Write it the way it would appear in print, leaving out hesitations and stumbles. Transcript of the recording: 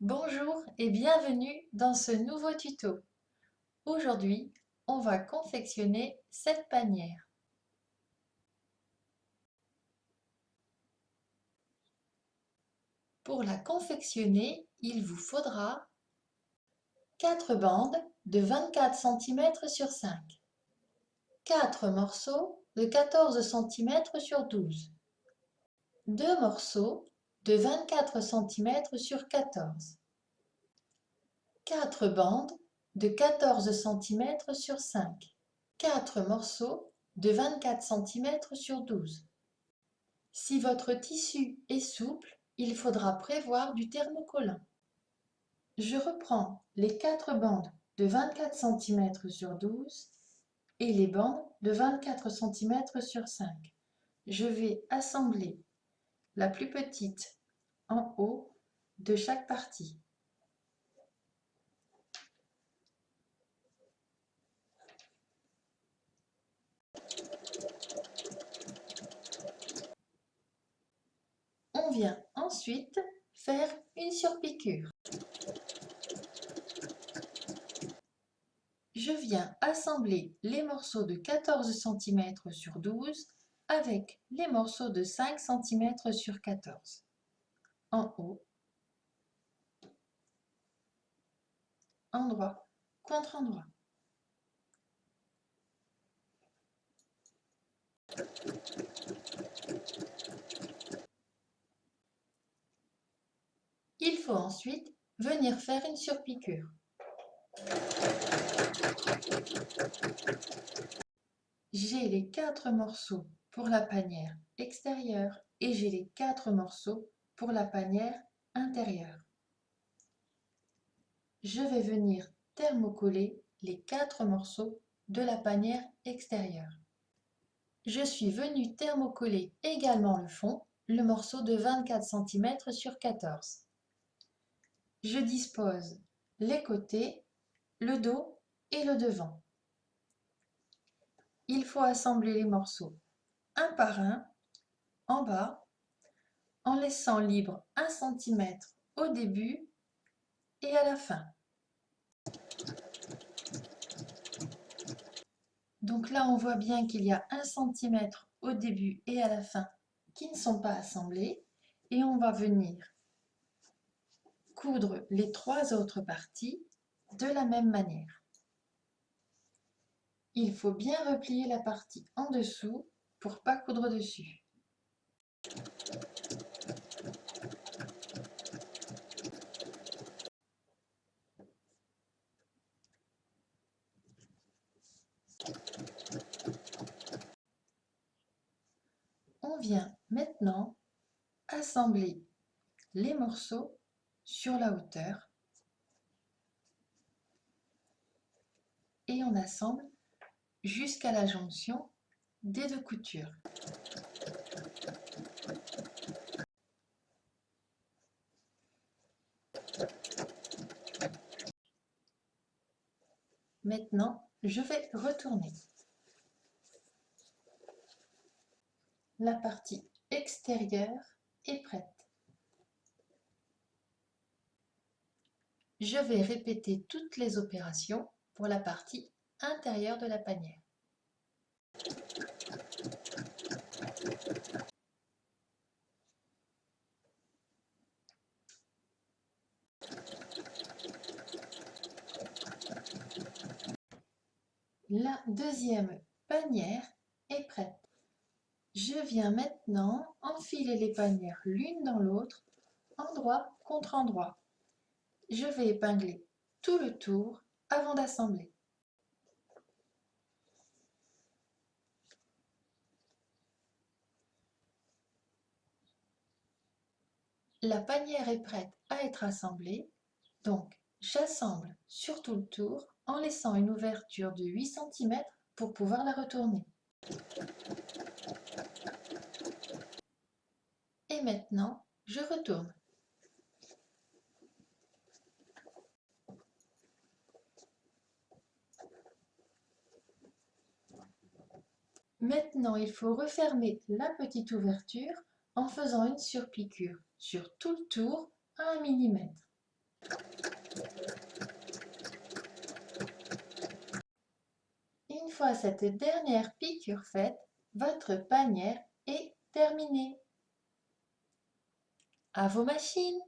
Bonjour et bienvenue dans ce nouveau tuto. Aujourd'hui, on va confectionner cette panière. Pour la confectionner, il vous faudra 4 bandes de 24 cm sur 5, 4 morceaux de 14 cm sur 12, 2 morceaux de 24 cm sur 14, 4 bandes de 14 cm sur 5, 4 morceaux de 24 cm sur 12. Si votre tissu est souple, il faudra prévoir du thermocollant. Je reprends les 4 bandes de 24 cm sur 12 et les bandes de 24 cm sur 5. Je vais assembler la plus petite en haut de chaque partie. On vient ensuite faire une surpiqûre. Je viens assembler les morceaux de 14 cm sur 12 avec les morceaux de 5 cm sur 14. En haut, endroit contre endroit. Il faut ensuite venir faire une surpiqûre. J'ai les 4 morceaux pour la panière extérieure et j'ai les 4 morceaux pour la panière intérieure. Je vais venir thermocoller les 4 morceaux de la panière extérieure. Je suis venue thermocoller également le fond, le morceau de 24 cm sur 14. Je dispose les côtés, le dos et le devant. Il faut assembler les morceaux un par un en bas en laissant libre 1 cm au début et à la fin. Donc là, on voit bien qu'il y a 1 cm au début et à la fin qui ne sont pas assemblés et on va venir coudre les 3 autres parties de la même manière. Il faut bien replier la partie en dessous pour ne pas coudre dessus. On vient maintenant assembler les morceaux sur la hauteur et on assemble jusqu'à la jonction des 2 coutures. Maintenant, je vais retourner. La partie extérieure est prête. Je vais répéter toutes les opérations pour la partie intérieure de la panière. La deuxième panière est prête. Je viens maintenant enfiler les panières l'une dans l'autre, endroit contre endroit. Je vais épingler tout le tour avant d'assembler. La panière est prête à être assemblée, donc j'assemble sur tout le tour en laissant une ouverture de 8 cm pour pouvoir la retourner. Et maintenant, je retourne. Maintenant, il faut refermer la petite ouverture en faisant une surpiqûre sur tout le tour à 1 mm. Une fois cette dernière piqûre faite, votre panière est terminée. À vos machines!